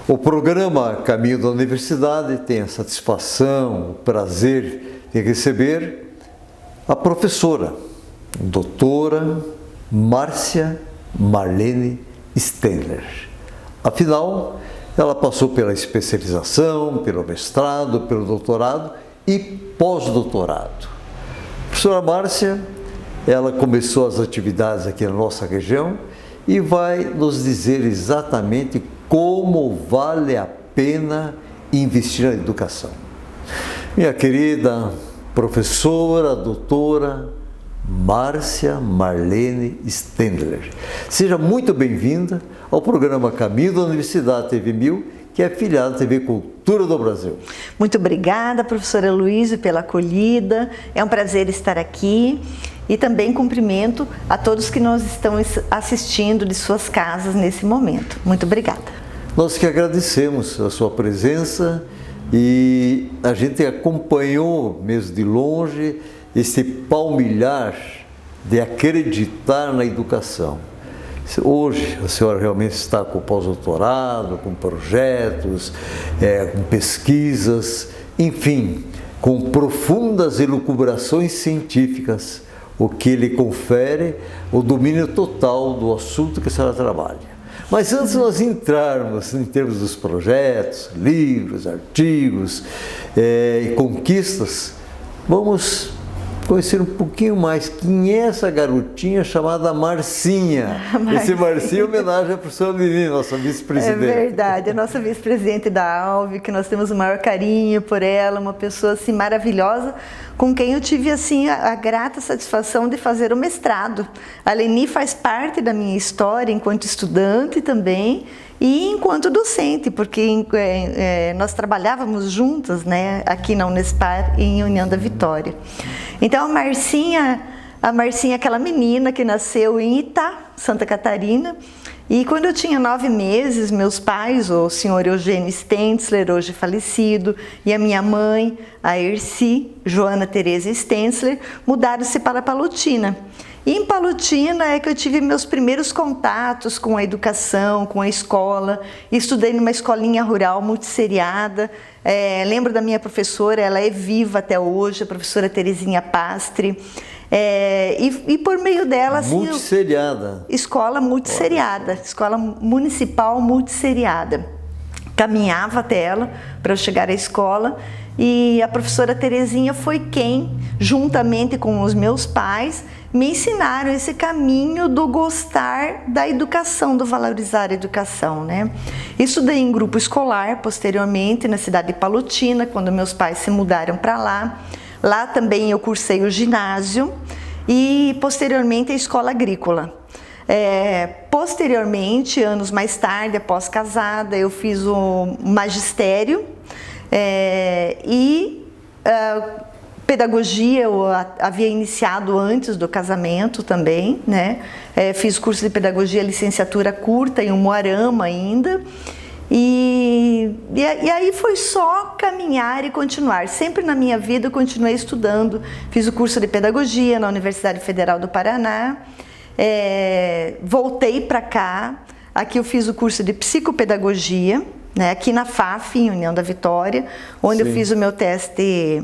O programa Caminho da Universidade tem a satisfação, o prazer de receber a professora, doutora Márcia Marlene Stendler. Afinal, ela passou pela especialização, pelo mestrado, pelo doutorado e pós-doutorado. A professora Márcia, ela começou as atividades aqui na nossa região e vai nos dizer exatamente como vale a pena investir na educação. Minha querida professora, doutora Márcia Marlene Stendler, seja muito bem-vinda ao programa Caminho da Universidade TV 1000, que é afiliado à TV Cultura do Brasil. Muito obrigada, professora Luísa, pela acolhida. É um prazer estar aqui. E também cumprimento a todos que nos estão assistindo de suas casas nesse momento. Muito obrigada. Nós que agradecemos a sua presença e a gente acompanhou mesmo de longe esse palmilhar de acreditar na educação. Hoje a senhora realmente está com pós-doutorado, com projetos, com pesquisas, enfim, com profundas elucubrações científicas, o que lhe confere o domínio total do assunto que a senhora trabalha. Mas antes de nós entrarmos em termos dos projetos, livros, artigos e conquistas, vamos conhecer um pouquinho mais quem é essa garotinha chamada Marcinha. Esse Marcinha é homenagem à professora Lili, nossa vice-presidente. É verdade, a nossa vice-presidente da ALV, que nós temos o maior carinho por ela, uma pessoa assim maravilhosa, com quem eu tive assim a grata satisfação de fazer o mestrado. A Leni faz parte da minha história enquanto estudante também e enquanto docente, porque nós trabalhávamos juntas, né, aqui na Unespar e em União da Vitória. Então a Marcinha é aquela menina que nasceu em Itá, Santa Catarina, e quando eu tinha 9 meses, meus pais, o senhor Eugênio Stenzler, hoje falecido, e a minha mãe, a Erci, Joana Tereza Stenzler, mudaram-se para Palotina. E em Palotina é que eu tive meus primeiros contatos com a educação, com a escola. Estudei numa escolinha rural multisseriada. Lembro da minha professora, ela é viva até hoje, a professora Terezinha Pastre. E por meio dela... Assim, multisseriada. Escola multisseriada, escola municipal multisseriada. Caminhava até ela para eu chegar à escola e a professora Terezinha foi quem, juntamente com os meus pais, me ensinaram esse caminho do gostar da educação, do valorizar a educação, né? Estudei em grupo escolar, posteriormente, na cidade de Palotina, quando meus pais se mudaram para lá. Lá também eu cursei o ginásio e, posteriormente, a escola agrícola. Posteriormente, anos mais tarde, após casada, eu fiz o magistério pedagogia eu havia iniciado antes do casamento também, né? Fiz curso de pedagogia, licenciatura curta em Umuarama ainda. E aí foi só caminhar e continuar. Sempre na minha vida eu continuei estudando. Fiz o curso de pedagogia na Universidade Federal do Paraná. Voltei para cá. Aqui eu fiz o curso de psicopedagogia, né? Aqui na FAF, em União da Vitória, onde Sim. eu fiz o meu teste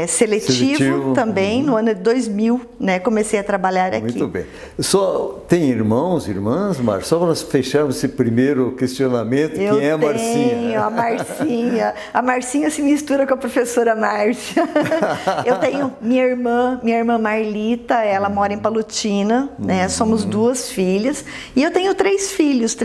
seletivo também, no ano de 2000, né? Comecei a trabalhar aqui. Muito bem. Só tem irmãos, irmãs, Márcia? Só para nós fecharmos esse primeiro questionamento, quem é a Marcinha? Eu tenho a Marcinha. A Marcinha se mistura com a professora Márcia. Eu tenho minha irmã Marlita, ela mora em Palotina, né? Somos 2 filhas. E eu tenho 3 filhos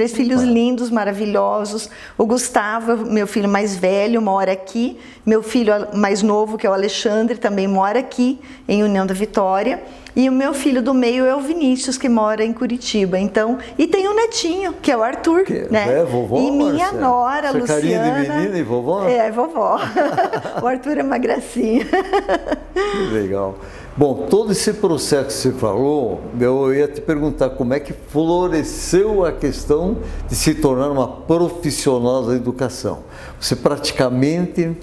lindos, maravilhosos. O Gustavo, meu filho mais velho, mora aqui. Meu filho mais novo, que é o Alexandre, também mora aqui em União da Vitória. E o meu filho do meio é o Vinícius, que mora em Curitiba. Então, e tem um netinho, que é o Arthur, né? Vovó, e minha Marcia. nora, Luciana. Carinha de menina e vovó? Vovó. O Arthur é uma gracinha. Que legal. Bom, todo esse processo que você falou, eu ia te perguntar como é que floresceu a questão de se tornar uma profissional da educação. Você praticamente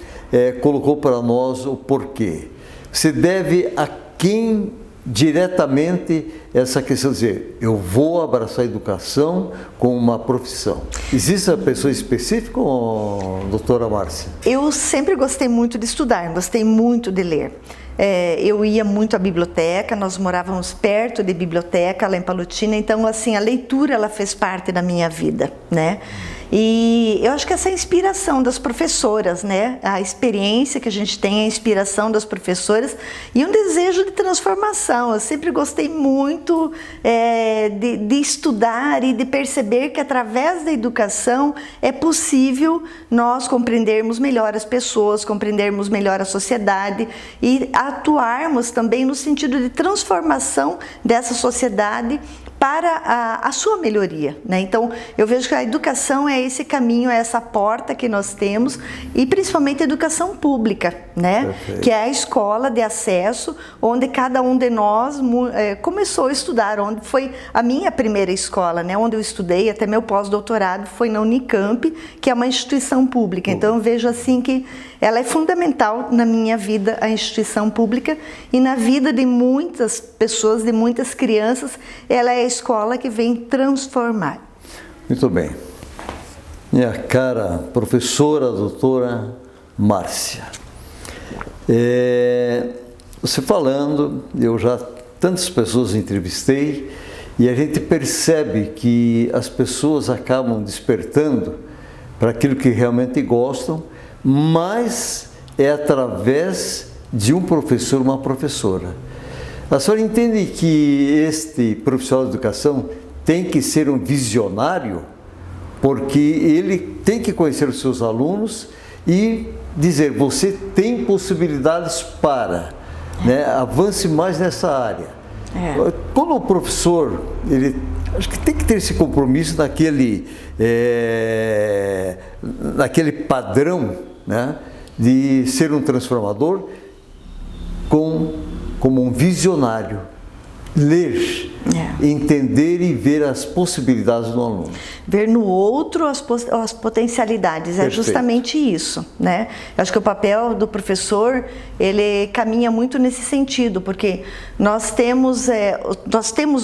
colocou para nós o porquê. Você deve a quem diretamente essa questão de dizer, eu vou abraçar a educação como uma profissão. Existe uma pessoa específica, doutora Márcia? Eu sempre gostei muito de estudar, gostei muito de ler. Eu ia muito à biblioteca, nós morávamos perto de biblioteca lá em Palotina, então assim, a leitura ela fez parte da minha vida, né? E eu acho que essa inspiração das professoras, né? A experiência que a gente tem, a inspiração das professoras e um desejo de transformação. Eu sempre gostei muito de estudar e de perceber que através da educação é possível nós compreendermos melhor as pessoas, compreendermos melhor a sociedade e atuarmos também no sentido de transformação dessa sociedade para a sua melhoria, né? Então, eu vejo que a educação é esse caminho, é essa porta que nós temos e principalmente a educação pública, né? Perfeito. Que é a escola de acesso onde cada um de nós começou a estudar, onde foi a minha primeira escola, né? Onde eu estudei até meu pós-doutorado foi na Unicamp, que é uma instituição pública. Então, eu vejo assim que ela é fundamental na minha vida, a instituição pública, e na vida de muitas pessoas, de muitas crianças, ela é a escola que vem transformar. Muito bem. Minha cara professora, doutora Márcia, você falando, eu já tantas pessoas entrevistei, e a gente percebe que as pessoas acabam despertando para aquilo que realmente gostam, mas é através de um professor, uma professora. A senhora entende que este profissional de educação tem que ser um visionário, porque ele tem que conhecer os seus alunos e dizer, você tem possibilidades para, né, avance mais nessa área. Quando o professor, ele acho que tem que ter esse compromisso naquele padrão, né, de ser um transformador como um visionário, ler, entender e ver as possibilidades do aluno. Ver no outro as potencialidades, Perfeito. É justamente isso, né? Eu acho que o papel do professor, ele caminha muito nesse sentido, porque nós temos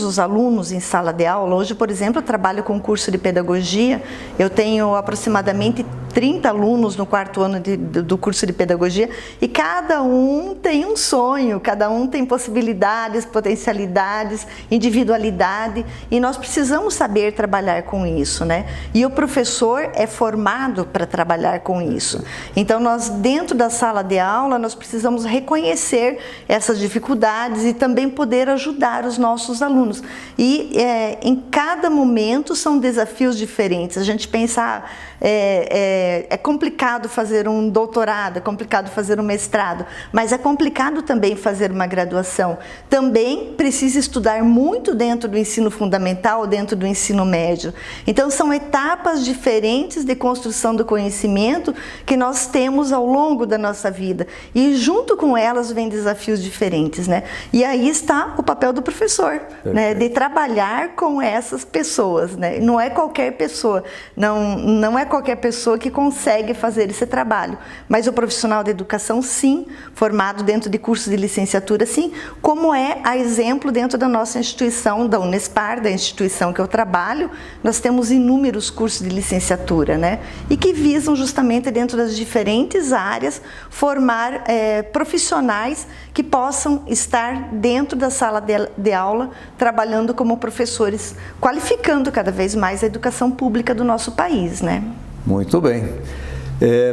os alunos em sala de aula. Hoje, por exemplo, eu trabalho com um curso de pedagogia, eu tenho aproximadamente 30 alunos no quarto ano do curso de pedagogia e cada um tem um sonho, cada um tem possibilidades, potencialidades, individualidade e nós precisamos saber trabalhar com isso, né? E o professor é formado para trabalhar com isso. Então nós dentro da sala de aula nós precisamos reconhecer essas dificuldades e também poder ajudar os nossos alunos. E em cada momento são desafios diferentes. A gente pensa, é complicado fazer um doutorado, é complicado fazer um mestrado, mas é complicado também fazer uma graduação. Também precisa estudar muito dentro do ensino fundamental, dentro do ensino médio. Então são etapas diferentes de construção do conhecimento que nós temos ao longo da nossa vida e junto com elas vem desafios diferentes, né? E aí está o papel do professor, né? De trabalhar com essas pessoas, né? Não é qualquer pessoa, não é qualquer pessoa que consegue fazer esse trabalho, mas o profissional da educação sim, formado dentro de cursos de licenciatura sim, como é a exemplo dentro da nossa instituição, da Unespar, da instituição que eu trabalho, nós temos inúmeros cursos de licenciatura, né? E que visam justamente dentro das diferentes áreas formar profissionais que possam estar dentro da sala de aula trabalhando como professores, qualificando cada vez mais a educação pública do nosso país, né? Muito bem.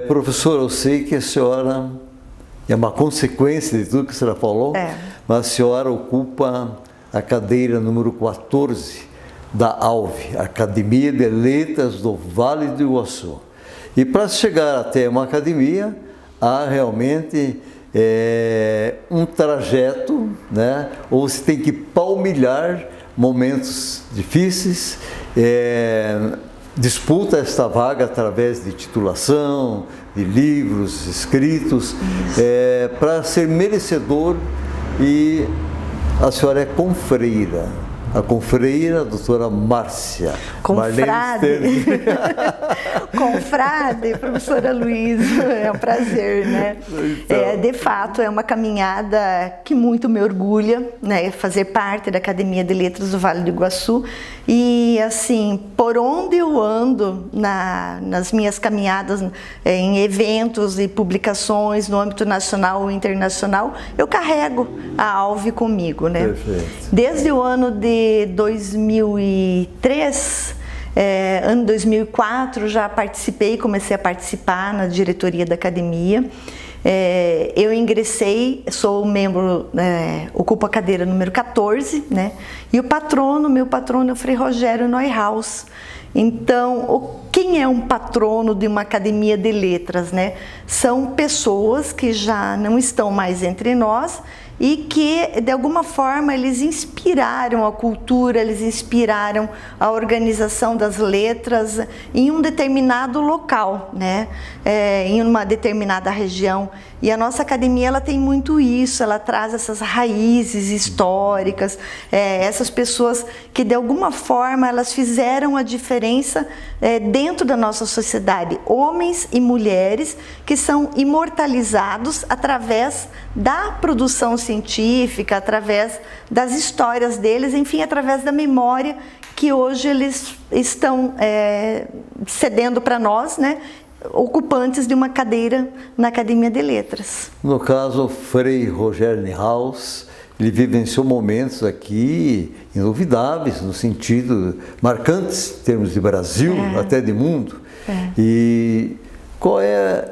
Professor, eu sei que a senhora é uma consequência de tudo que a senhora falou, mas a senhora ocupa a cadeira número 14 da ALVE, Academia de Letras do Vale do Iguaçu. E para chegar até uma academia, há realmente um trajeto, né? Ou você tem que palmilhar momentos difíceis, disputa esta vaga através de titulação, de livros escritos, para ser merecedor, e a senhora é confreira a confreira, a doutora Márcia. Confrade. Confrade, professora Luísa, é um prazer, né? Então... de fato, é uma caminhada que muito me orgulha, né? Fazer parte da Academia de Letras do Vale do Iguaçu. E, assim, por onde eu ando nas minhas caminhadas, em eventos e publicações no âmbito nacional e internacional, eu carrego a ALVE comigo, né? Perfeito. Desde o ano de 2003, ano 2004, já comecei a participar na diretoria da academia. Eu ingressei, sou membro, ocupo a cadeira número 14, né? E meu patrono é o Frei Rogério Neuhaus. Então, quem é um patrono de uma academia de letras, né? São pessoas que já não estão mais entre nós e que, de alguma forma, eles inspiraram a cultura, eles inspiraram a organização das letras em um determinado local, né? Em uma determinada região. E a nossa academia, ela tem muito isso, ela traz essas raízes históricas, essas pessoas que, de alguma forma, elas fizeram a diferença dentro da nossa sociedade. Homens e mulheres que são imortalizados através da produção científica, através das histórias deles, enfim, através da memória que hoje eles estão cedendo para nós, né? Ocupantes de uma cadeira na Academia de Letras. No caso, o Frei Rogério Neuhaus, ele vivenciou momentos aqui inovidáveis, no sentido marcantes, em termos de Brasil, até de mundo. E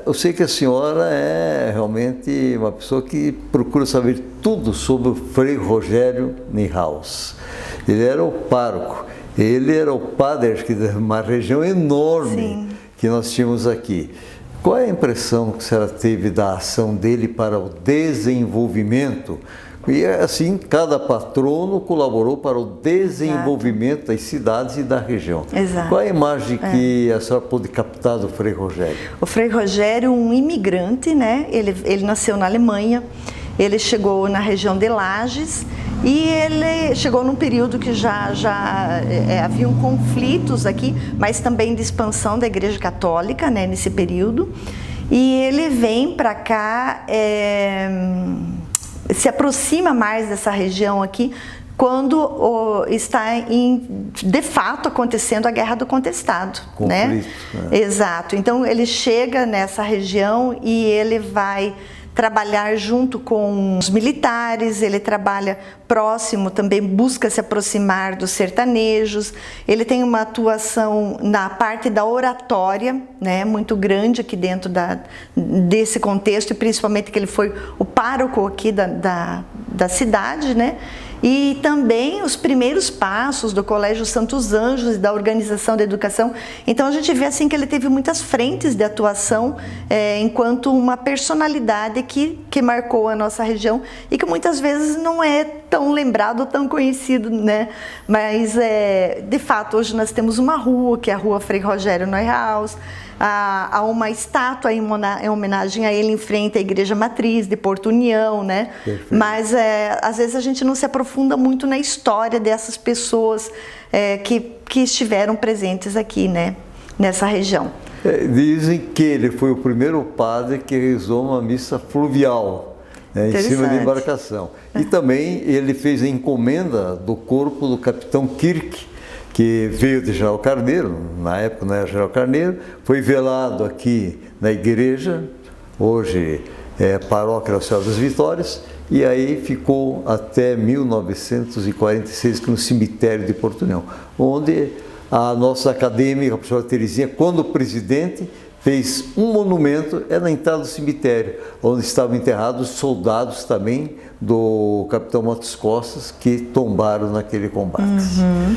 eu sei que a senhora é realmente uma pessoa que procura saber tudo sobre o Frei Rogério Neuhaus. Ele era o pároco, ele era o padre de uma região enorme. Sim. Que nós tínhamos aqui. Qual é a impressão que a senhora teve da ação dele para o desenvolvimento? E assim, cada patrono colaborou para o desenvolvimento das cidades e da região. Exato. Qual é a imagem que a senhora pôde captar do Frei Rogério? O Frei Rogério, um imigrante, né? Ele nasceu na Alemanha, ele chegou na região de Lages e ele chegou num período que já haviam conflitos aqui, mas também de expansão da Igreja Católica, né, nesse período. E ele vem para cá, se aproxima mais dessa região aqui, quando está de fato acontecendo a Guerra do Contestado, né? Exato. Então ele chega nessa região e ele vai trabalhar junto com os militares, ele trabalha próximo, também busca se aproximar dos sertanejos, ele tem uma atuação na parte da oratória, né, muito grande aqui dentro desse contexto, e principalmente que ele foi o pároco aqui da cidade, né? E também os primeiros passos do Colégio Santos Anjos e da organização da educação. Então a gente vê assim que ele teve muitas frentes de atuação enquanto uma personalidade que marcou a nossa região e que muitas vezes não é tão lembrado, tão conhecido, né? Mas de fato hoje nós temos uma rua, que é a Rua Frei Rogério Neuhaus. Há uma estátua em homenagem a ele em frente à Igreja Matriz de Porto União, né? Perfeito. Mas às vezes a gente não se aprofunda muito na história dessas pessoas que estiveram presentes aqui, né? Nessa região. Dizem que ele foi o primeiro padre que rezou uma missa fluvial, né, em cima de embarcação. E também ele fez a encomenda do corpo do capitão Kirk, que veio de General Carneiro, na época não era General Carneiro, foi velado aqui na igreja, hoje é Paróquia Nossa Senhora das Vitórias, e aí ficou até 1946 no cemitério de Porto União, onde a nossa acadêmica, a professora Terezinha, quando presidente, fez um monumento, na entrada do cemitério, onde estavam enterrados soldados também do capitão Matos Costas, que tombaram naquele combate. Uhum.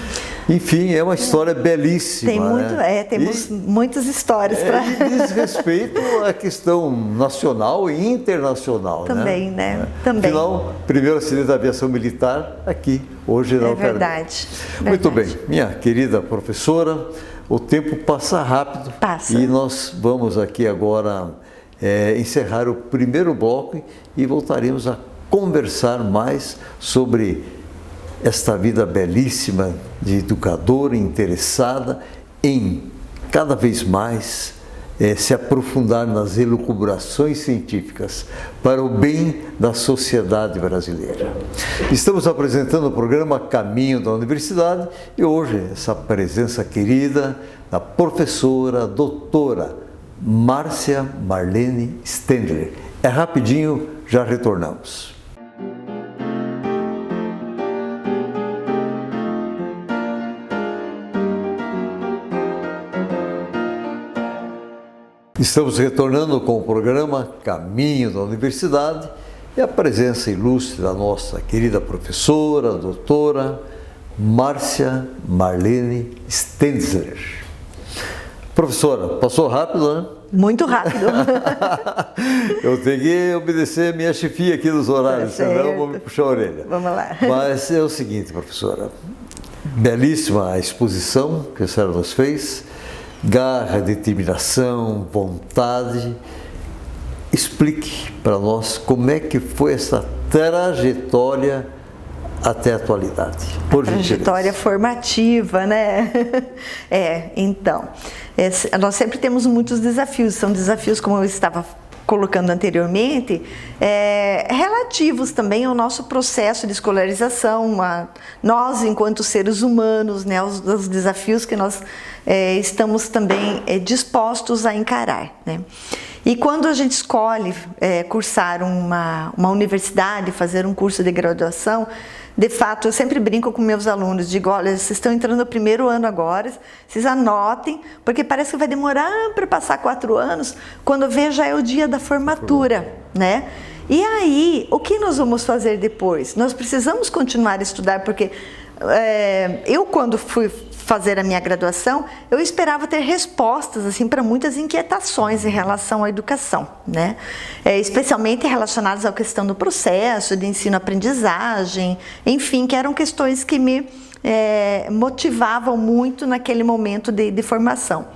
Enfim, é uma história belíssima. Temos muitas histórias para... diz respeito à questão nacional e internacional. Também, né? Também. Afinal, primeiro acidente da aviação militar aqui, hoje não. É verdade. Muito bem, minha querida professora, o tempo passa rápido. Passa. E nós vamos aqui agora encerrar o primeiro bloco e voltaremos a conversar mais sobre esta vida belíssima de educadora interessada em cada vez mais se aprofundar nas elucubrações científicas para o bem da sociedade brasileira. Estamos apresentando o programa Caminho da Universidade e hoje essa presença querida da professora, doutora Márcia Marlene Stendler. É rapidinho, já retornamos. Estamos retornando com o programa Caminho da Universidade e a presença ilustre da nossa querida professora, doutora Márcia Marlene Stendler. Professora, passou rápido, né? Muito rápido. Eu tenho que obedecer a minha chefia aqui dos horários, senão eu vou me puxar a orelha. Vamos lá. Mas é o seguinte, professora, belíssima a exposição que a senhora nos fez. Garra, determinação, vontade. Explique para nós como é que foi essa trajetória até a atualidade. Por trajetória formativa, né? Então, nós sempre temos muitos desafios. São desafios, como eu estava colocando anteriormente, relativos também ao nosso processo de escolarização, nós enquanto seres humanos, né, os desafios que nós estamos também dispostos a encarar, né? E quando a gente escolhe cursar uma universidade, fazer um curso de graduação, de fato, eu sempre brinco com meus alunos, digo, olha, vocês estão entrando no primeiro ano agora, vocês anotem, porque parece que vai demorar para passar 4 anos, quando vê já é o dia da formatura, né? E aí, o que nós vamos fazer depois? Nós precisamos continuar a estudar, porque eu quando fui fazer a minha graduação, eu esperava ter respostas assim para muitas inquietações em relação à educação, né? Especialmente relacionadas à questão do processo de ensino-aprendizagem, enfim, que eram questões que me motivavam muito naquele momento de formação.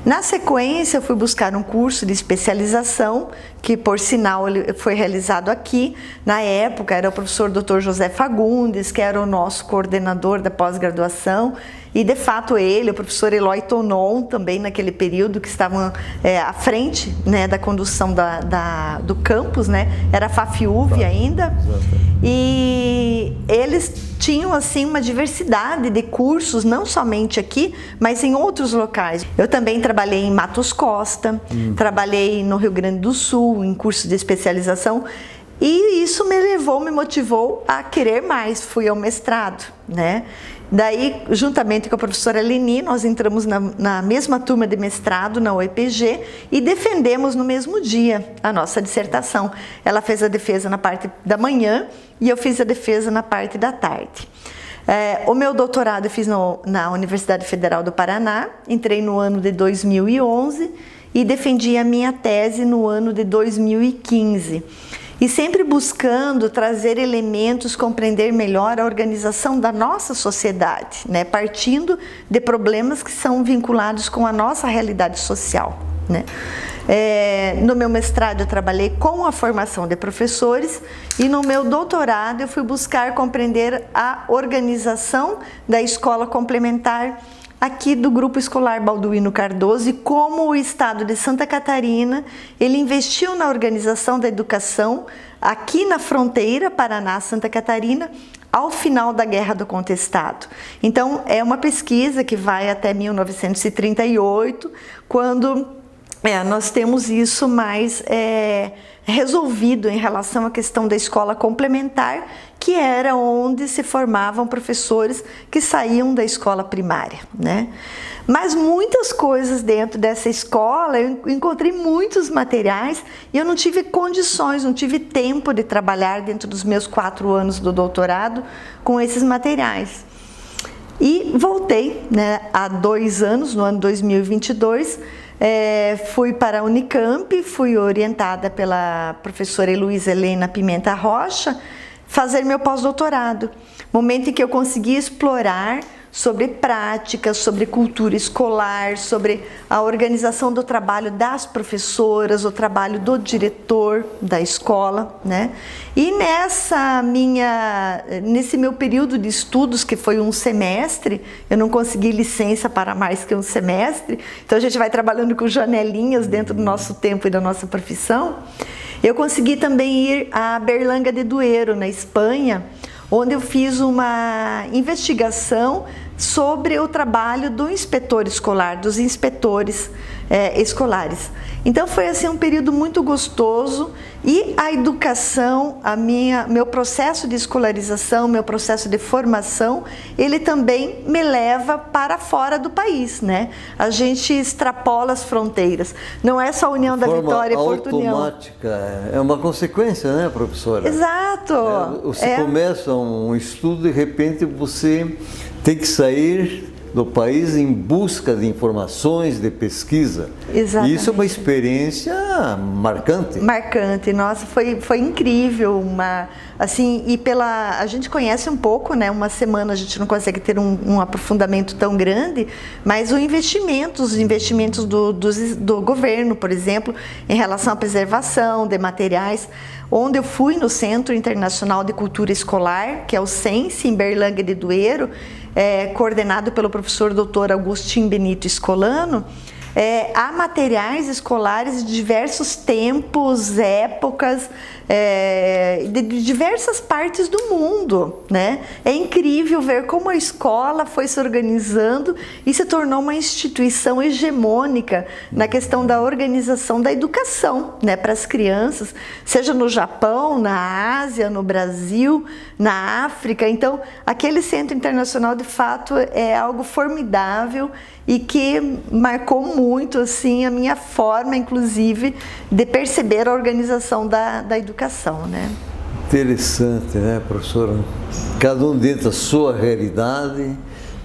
Na sequência, eu fui buscar um curso de especialização, que por sinal ele foi realizado aqui. Na época era o professor Dr. José Fagundes, que era o nosso coordenador da pós-graduação, e de fato ele, o professor Eloy Tonon, também naquele período que estavam à frente, né, da condução do campus, né? Era a FAFIUV ainda. E eles tinham assim uma diversidade de cursos, não somente aqui, mas em outros locais. Eu também trabalhei em Matos Costa, trabalhei no Rio Grande do Sul, em curso de especialização, e isso me motivou a querer mais. Fui ao mestrado, né? Daí, juntamente com a professora Leni, nós entramos na mesma turma de mestrado na UEPG e defendemos no mesmo dia a nossa dissertação. Ela fez a defesa na parte da manhã e eu fiz a defesa na parte da tarde. O meu doutorado eu fiz na Universidade Federal do Paraná, entrei no ano de 2011 e defendi a minha tese no ano de 2015. E sempre buscando trazer elementos, compreender melhor a organização da nossa sociedade, né? Partindo de problemas que são vinculados com a nossa realidade social, né? No meu mestrado eu trabalhei com a formação de professores e no meu doutorado eu fui buscar compreender a organização da escola complementar aqui do Grupo Escolar Balduino Cardoso e como o Estado de Santa Catarina ele investiu na organização da educação aqui na fronteira Paraná-Santa Catarina ao final da Guerra do Contestado. Então é uma pesquisa que vai até 1938, quando nós temos isso mais resolvido em relação à questão da escola complementar, que era onde se formavam professores que saíam da escola primária, né? Mas muitas coisas dentro dessa escola, eu encontrei muitos materiais e eu não tive condições, não tive tempo de trabalhar dentro dos meus 4 anos do doutorado com esses materiais. E voltei, né, há 2 anos, no ano 2022, fui para a Unicamp, fui orientada pela professora Heloísa Helena Pimenta Rocha, fazer meu pós-doutorado. Momento em que eu consegui explorar sobre práticas, sobre cultura escolar, sobre a organização do trabalho das professoras, o trabalho do diretor da escola, né? E nesse meu período de estudos, que foi um semestre, eu não consegui licença para mais que um semestre, então a gente vai trabalhando com janelinhas dentro do nosso tempo e da nossa profissão. Eu consegui também ir a Berlanga de Duero, na Espanha, onde eu fiz uma investigação sobre o trabalho do inspetor escolar, dos inspetores escolares. Então foi assim um período muito gostoso, e a educação, meu processo de escolarização, meu processo de formação, ele também me leva para fora do país, né? A gente extrapola as fronteiras. Não é só a União da Vitória e Porto União. Automática, é uma consequência, né, professora? Exato. Você começa um estudo, de repente você tem que sair do país em busca de informações, de pesquisa. Exatamente. Isso é uma experiência marcante. Marcante, nossa, foi incrível, assim, e a gente conhece um pouco, né? Uma semana a gente não consegue ter um aprofundamento tão grande, mas os investimentos do governo, por exemplo, em relação à preservação de materiais, onde eu fui no Centro Internacional de Cultura Escolar, que é o CENSE, em Berlanga de Duero, coordenado pelo professor Dr. Agustin Benito Escolano. Há materiais escolares de diversos tempos, épocas, de diversas partes do mundo, né? É incrível ver como a escola foi se organizando e se tornou uma instituição hegemônica na questão da organização da educação, né, para as crianças, seja no Japão, na Ásia, no Brasil, na África. Então, aquele Centro Internacional, de fato, é algo formidável e que marcou muito, assim, a minha forma, inclusive, de perceber a organização da educação, né? Interessante, né, professora? Cada um dentro da sua realidade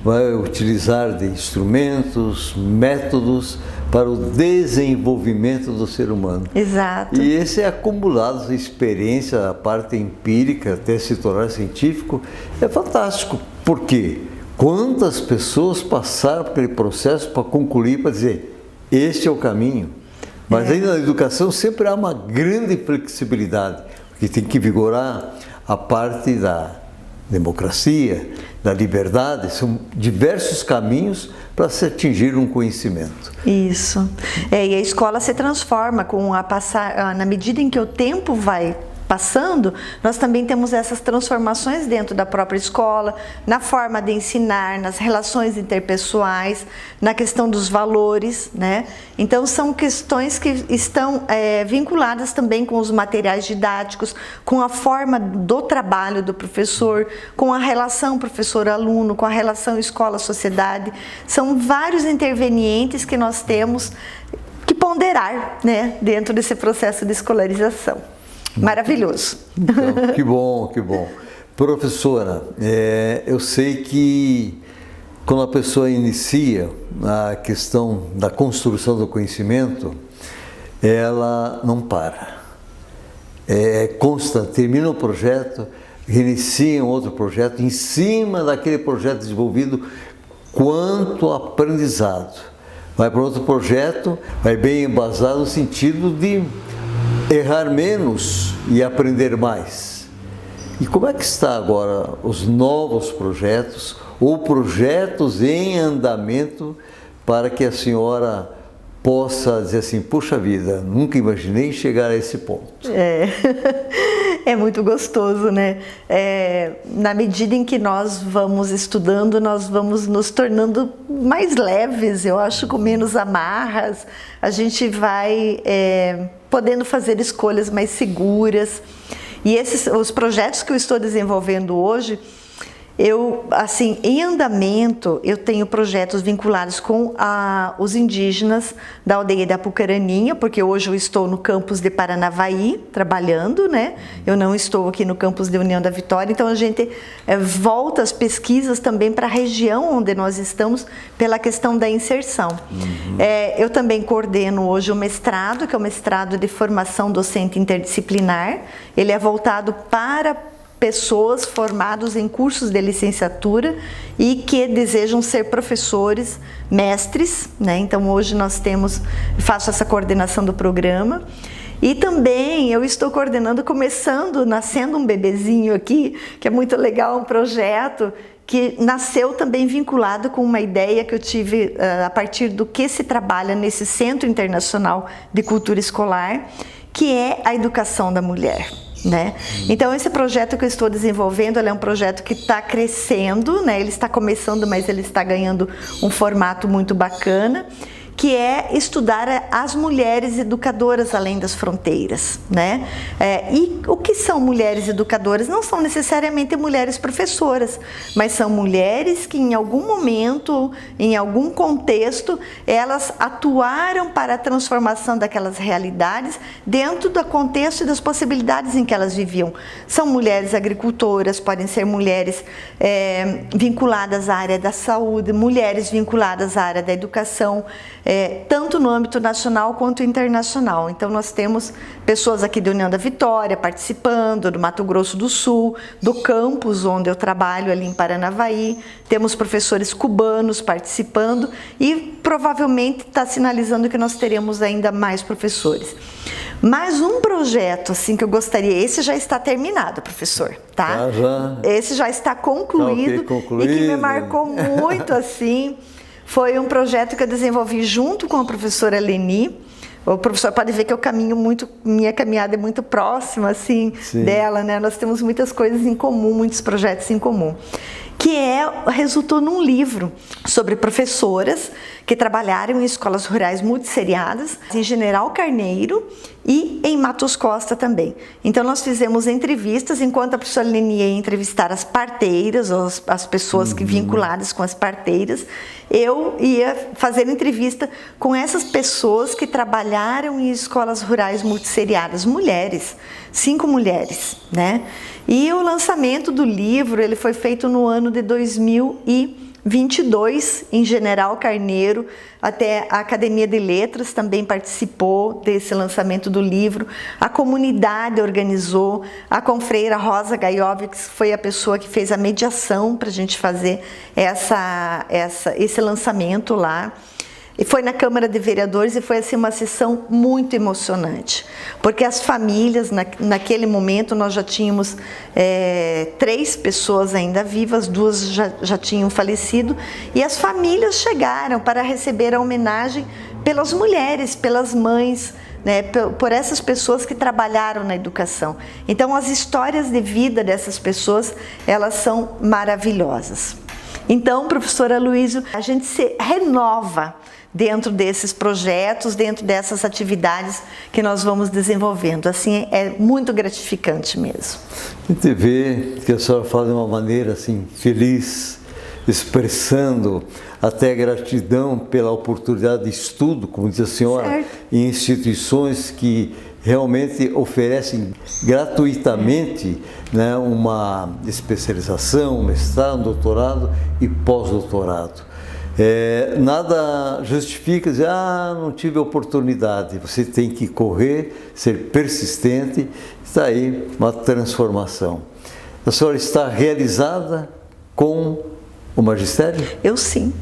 vai utilizar de instrumentos, métodos para o desenvolvimento do ser humano. Exato. E esse é acumulado de experiência, a parte empírica, até se tornar científico, é fantástico. Por quê? Quantas pessoas passaram por aquele processo para concluir, para dizer, este é o caminho. Mas ainda na educação sempre há uma grande flexibilidade, porque tem que vigorar a parte da democracia, da liberdade, são diversos caminhos para se atingir um conhecimento. Isso. E a escola se transforma na medida em que o tempo vai passando, nós também temos essas transformações dentro da própria escola, na forma de ensinar, nas relações interpessoais, na questão dos valores, né? Então são questões que estão vinculadas também com os materiais didáticos, com a forma do trabalho do professor, com a relação professor-aluno, com a relação escola-sociedade. São vários intervenientes que nós temos que ponderar, né, dentro desse processo de escolarização. Maravilhoso. Então, que bom, que bom. Professora, eu sei que quando a pessoa inicia a questão da construção do conhecimento, ela não para. Constante, termina um projeto, reinicia um outro projeto, em cima daquele projeto desenvolvido, quanto aprendizado. Vai para outro projeto, vai bem embasado no sentido de errar menos e aprender mais. E como é que está agora os novos projetos ou projetos em andamento para que a senhora possa dizer assim, puxa vida, nunca imaginei chegar a esse ponto? É muito gostoso, né? Na medida em que nós vamos estudando, nós vamos nos tornando mais leves, eu acho, com menos amarras, a gente vai podendo fazer escolhas mais seguras. E os projetos que eu estou desenvolvendo hoje, em andamento, eu tenho projetos vinculados com os indígenas da aldeia da Apucaraninha, porque hoje eu estou no campus de Paranavaí, trabalhando, né? Eu não estou aqui no campus de União da Vitória, então a gente volta as pesquisas também para a região onde nós estamos, pela questão da inserção. Eu também coordeno hoje o mestrado, que é o mestrado de formação docente interdisciplinar. Ele é voltado para pessoas formadas em cursos de licenciatura e que desejam ser professores, mestres, né? Então hoje faço essa coordenação do programa. E também eu estou coordenando, nascendo um bebezinho aqui, que é muito legal, um projeto que nasceu também vinculado com uma ideia que eu tive a partir do que se trabalha nesse Centro Internacional de Cultura Escolar, que é a educação da mulher, né? Então esse projeto que eu estou desenvolvendo, ele é um projeto que está crescendo, né? Ele está começando, mas ele está ganhando um formato muito bacana, que é estudar as mulheres educadoras além das fronteiras, né? E o que são mulheres educadoras? Não são necessariamente mulheres professoras, mas são mulheres que em algum momento, em algum contexto, elas atuaram para a transformação daquelas realidades dentro do contexto e das possibilidades em que elas viviam. São mulheres agricultoras, podem ser mulheres vinculadas à área da saúde, mulheres vinculadas à área da educação, tanto no âmbito nacional quanto internacional. Então nós temos pessoas aqui da União da Vitória participando, do Mato Grosso do Sul, do campus onde eu trabalho ali em Paranavaí, temos professores cubanos participando e provavelmente está sinalizando que nós teremos ainda mais professores. Mais um projeto assim que eu gostaria, esse já está terminado, professor, tá? Esse já está concluído, e que me marcou muito assim. Foi um projeto que eu desenvolvi junto com a professora Leni. O professor pode ver que minha caminhada é muito próxima assim dela, né? Nós temos muitas coisas em comum, muitos projetos em comum. Que resultou num livro sobre professoras que trabalharam em escolas rurais multisseriadas, em General Carneiro e em Matos Costa também. Então nós fizemos entrevistas, enquanto a professora Leni ia entrevistar as parteiras, ou as pessoas vinculadas com as parteiras, eu ia fazer entrevista com essas pessoas que trabalharam em escolas rurais multisseriadas, mulheres, 5 mulheres, né? E o lançamento do livro, ele foi feito no ano de 2022, em General Carneiro. Até a Academia de Letras também participou desse lançamento do livro. A comunidade organizou, a confreira Rosa Gaiovics foi a pessoa que fez a mediação para a gente fazer esse lançamento lá. E foi na Câmara de Vereadores e foi assim uma sessão muito emocionante, porque as famílias, naquele momento nós já tínhamos 3 pessoas ainda vivas, 2 já tinham falecido, e as famílias chegaram para receber a homenagem pelas mulheres, pelas mães, né, por essas pessoas que trabalharam na educação. Então as histórias de vida dessas pessoas, elas são maravilhosas. Então, professora Aloísio, a gente se renova dentro desses projetos, dentro dessas atividades que nós vamos desenvolvendo. Assim, é muito gratificante mesmo. A gente vê que a senhora fala de uma maneira assim, feliz, expressando até gratidão pela oportunidade de estudo, como diz a senhora, em instituições que realmente oferecem gratuitamente, né, uma especialização, um mestrado, um doutorado e pós-doutorado. Nada justifica dizer, não tive oportunidade. Você tem que correr, ser persistente, está aí uma transformação. A senhora está realizada com o magistério? Eu sim.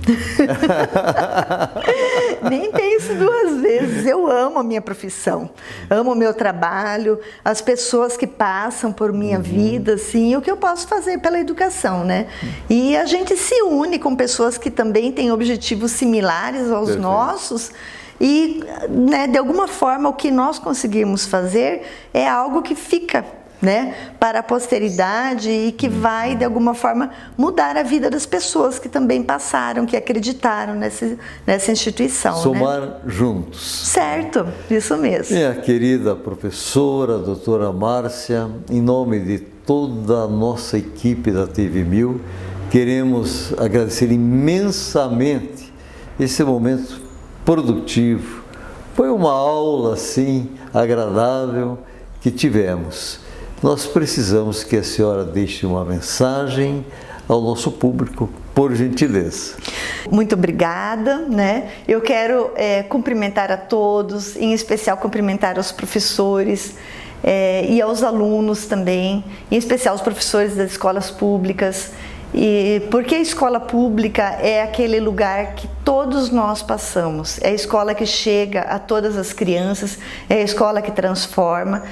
Nem penso 2 vezes. Eu amo a minha profissão, amo o meu trabalho, as pessoas que passam por minha vida, assim, e o que eu posso fazer pela educação, né? E a gente se une com pessoas que também têm objetivos similares aos nossos. E, né, de alguma forma, o que nós conseguimos fazer é algo que fica, né, para a posteridade e que vai, de alguma forma, mudar a vida das pessoas que também passaram, que acreditaram nessa instituição. Somar juntos. Certo, isso mesmo. Minha querida professora, a doutora Márcia, em nome de toda a nossa equipe da TV1000, queremos agradecer imensamente esse momento produtivo. Foi uma aula, assim, agradável que tivemos. Nós precisamos que a senhora deixe uma mensagem ao nosso público, por gentileza. Muito obrigada, né? Eu quero cumprimentar a todos, em especial cumprimentar os professores, e aos alunos também, em especial os professores das escolas públicas. E porque a escola pública é aquele lugar que todos nós passamos, é a escola que chega a todas as crianças, é a escola que transforma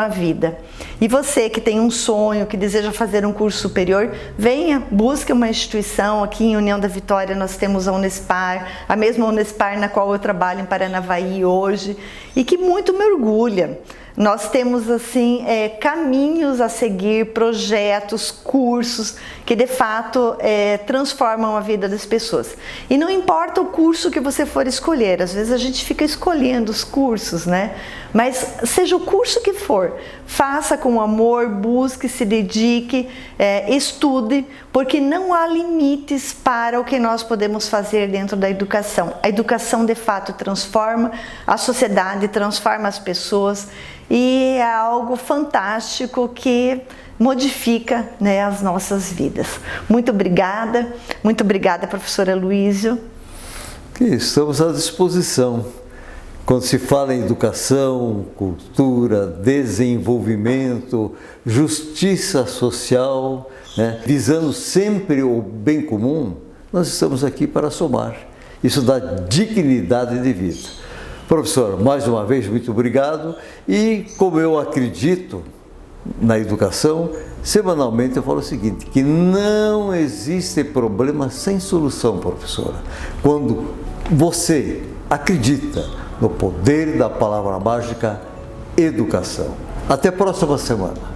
a vida. E você que tem um sonho, que deseja fazer um curso superior, venha, busque uma instituição. Aqui em União da Vitória nós temos a Unespar, a mesma Unespar na qual eu trabalho em Paranavaí hoje, e que muito me orgulha. Nós temos assim caminhos a seguir, projetos, cursos que de fato transformam a vida das pessoas. E não importa o curso que você for escolher, às vezes a gente fica escolhendo os cursos, né? Mas seja o curso que for, faça com amor, busque, se dedique, estude, porque não há limites para o que nós podemos fazer dentro da educação. A educação de fato transforma a sociedade, transforma as pessoas, e é algo fantástico que modifica, né, as nossas vidas. Muito obrigada, professora Luísio. Estamos à disposição. Quando se fala em educação, cultura, desenvolvimento, justiça social, né, visando sempre o bem comum, nós estamos aqui para somar. Isso dá dignidade de vida. Professor, mais uma vez, muito obrigado. E como eu acredito na educação, semanalmente eu falo o seguinte, que não existe problema sem solução, professora. Quando você acredita no poder da palavra mágica educação. Até a próxima semana.